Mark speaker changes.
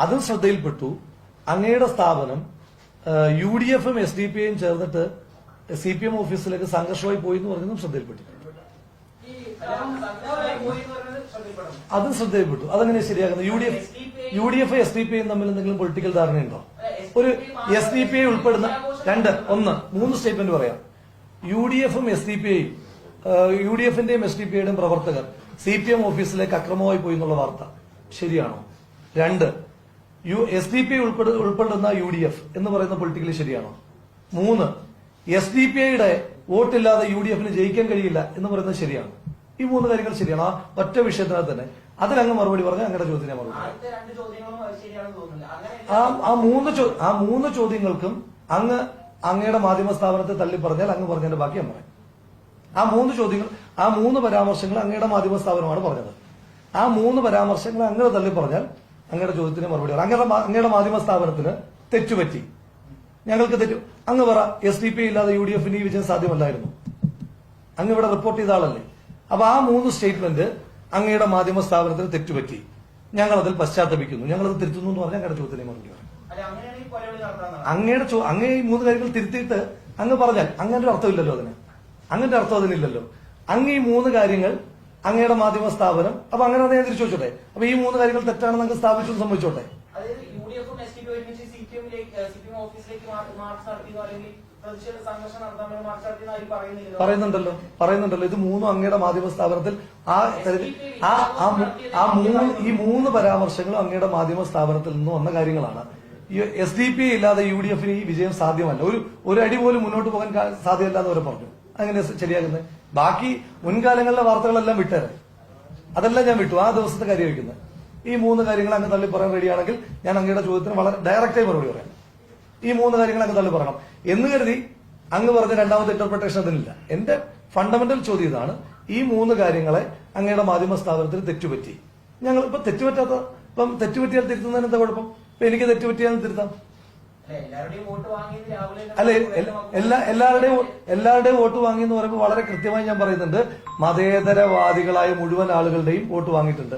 Speaker 1: അതും ശ്രദ്ധയിൽപ്പെട്ടു. അങ്ങയുടെ സ്ഥാപനം UDF-ഉം SDPI-യും ചേർന്നിട്ട് CPM ഓഫീസിലേക്ക് സംഘർഷമായി പോയി എന്ന് പറഞ്ഞതും ശ്രദ്ധയിൽപ്പെട്ടു. അതും ശ്രദ്ധയിൽപ്പെട്ടു. അതെങ്ങനെ ശരിയാക്കുന്നത്? UDF SDPI തമ്മിൽ എന്തെങ്കിലും പൊളിറ്റിക്കൽ ധാരണയുണ്ടോ? ഒരു SDPI ഉൾപ്പെടുന്ന മൂന്ന് സ്റ്റേറ്റ്മെന്റ് പറയാം. UDF-ഉം SDPI-യും UDF-ന്റെയും SDPI-യുടെയും പ്രവർത്തകർ CPM ഓഫീസിലേക്ക് അക്രമമായി പോയി എന്നുള്ള വാർത്ത ശരിയാണോ? 2, SDPI ഉൾപ്പെടുന്ന UDF എന്ന് പറയുന്ന പൊളിറ്റിക്കലി ശരിയാണോ? 3, SDPI-യുടെ വോട്ടില്ലാതെ UDF-ന് ജയിക്കാൻ കഴിയില്ല എന്ന് പറയുന്നത് ശരിയാണോ? ഈ 3 കാര്യങ്ങൾ ശരിയാണ്. ആ ഒറ്റ വിഷയത്തിനകത്ത് തന്നെ അതിലങ്ങ് മറുപടി പറഞ്ഞ അങ്ങയുടെ ചോദ്യത്തിന് മറുപടി. ആ മൂന്ന് ചോദ്യങ്ങൾക്കും അങ്ങയുടെ മാധ്യമ സ്ഥാപനത്തെ തള്ളി പറഞ്ഞാൽ അങ്ങ് പറഞ്ഞതിന്റെ ബാക്കി ഞാൻ പറയാം. ആ 3 പരാമർശങ്ങൾ അങ്ങയുടെ മാധ്യമ സ്ഥാപനമാണ് പറഞ്ഞത്. ആ 3 പരാമർശങ്ങൾ അങ്ങനെ തള്ളി പറഞ്ഞാൽ അങ്ങയുടെ ചോദ്യത്തിന് മറുപടി പറയാം. അങ്ങയുടെ മാധ്യമ സ്ഥാപനത്തിന് തെറ്റുപറ്റി, ഞങ്ങൾക്ക് തെറ്റു. അങ്ങ് പറ, SDPI ഇല്ലാതെ UDF-ന് ഈ വിജയം സാധ്യമല്ലായിരുന്നു. അങ്ങ് ഇവിടെ റിപ്പോർട്ട് ചെയ്ത ആളല്ലേ? അപ്പൊ ആ 3 സ്റ്റേറ്റ്മെന്റ് അങ്ങയുടെ മാധ്യമ സ്ഥാപനത്തിന് തെറ്റുപറ്റി, ഞങ്ങളതിൽ പശ്ചാത്തപിക്കുന്നു, ഞങ്ങളത് തിരുത്തുന്നു എന്ന് പറഞ്ഞാൽ അങ്ങയുടെ ചോദ്യത്തിന് മറുപടി പറയാം. അങ്ങേ ഈ 3 കാര്യങ്ങൾ തിരുത്തിയിട്ട് അങ്ങ് പറഞ്ഞാൽ അങ്ങനെ ഒരു അർത്ഥമില്ലല്ലോ അതിന്. അങ്ങനത്തെ അർത്ഥം അതിനില്ലല്ലോ. അങ്ങ് ഈ 3 കാര്യങ്ങൾ അങ്ങയുടെ മാധ്യമ സ്ഥാപനം, അപ്പൊ അങ്ങനെ ഞാൻ തിരിച്ചു വെച്ചോട്ടെ. അപ്പൊ ഈ 3 കാര്യങ്ങൾ തെറ്റാണെന്ന് അങ്ങ് സ്ഥാപിച്ചു സംഭവിച്ചോട്ടെ. പറയുന്നുണ്ടല്ലോ. ഇത് 3 അങ്ങയുടെ മാധ്യമ സ്ഥാപനത്തിൽ ഈ 3 പരാമർശങ്ങളും അങ്ങയുടെ മാധ്യമ സ്ഥാപനത്തിൽ നിന്ന് വന്ന കാര്യങ്ങളാണ്. SDPI ഇല്ലാതെ UDF-ന് ഈ വിജയം സാധ്യമല്ല, ഒരു അടി പോലും മുന്നോട്ട് പോകാൻ സാധ്യമല്ല എന്ന് അവരെ പറഞ്ഞു. അങ്ങനെ ശരിയാകുന്നത്. ബാക്കി മുൻകാലങ്ങളിലെ വാർത്തകളെല്ലാം വിട്ടേരാം, അതെല്ലാം ഞാൻ വിട്ടു. ആ ദിവസത്തെ കാര്യം വയ്ക്കുന്നത്. ഈ 3 കാര്യങ്ങൾ അങ്ങ് തള്ളി പറയാൻ റെഡിയാണെങ്കിൽ ഞാൻ അങ്ങയുടെ ചോദ്യത്തിന് വളരെ ഡയറക്റ്റായി മറുപടി പറയാം. ഈ 3 കാര്യങ്ങൾ അങ്ങ് തള്ളി പറയണം എന്ന് കരുതി അങ്ങ് പറഞ്ഞ രണ്ടാമത്തെ ഇന്റർപ്രിട്ടേഷൻ അതിനില്ല. എന്റെ ഫണ്ടമെന്റൽ ചോദ്യം ഇതാണ്. ഈ 3 കാര്യങ്ങളെ അങ്ങയുടെ മാധ്യമ സ്ഥാപനത്തിന് തെറ്റുപറ്റി. ഞങ്ങൾ ഇപ്പം തെറ്റുപറ്റിയാൽ തിരുത്തുന്നതിന് എന്താ കുഴപ്പം? ഇപ്പൊ എനിക്ക് തെറ്റുപറ്റിയാൽ തിരുത്താം. അല്ലെ, എല്ലാവരുടെയും വോട്ട് വാങ്ങി എന്ന് പറയുമ്പോൾ വളരെ കൃത്യമായി ഞാൻ പറയുന്നുണ്ട്, മതേതരവാദികളായ മുഴുവൻ ആളുകളുടെയും വോട്ട് വാങ്ങിയിട്ടുണ്ട്.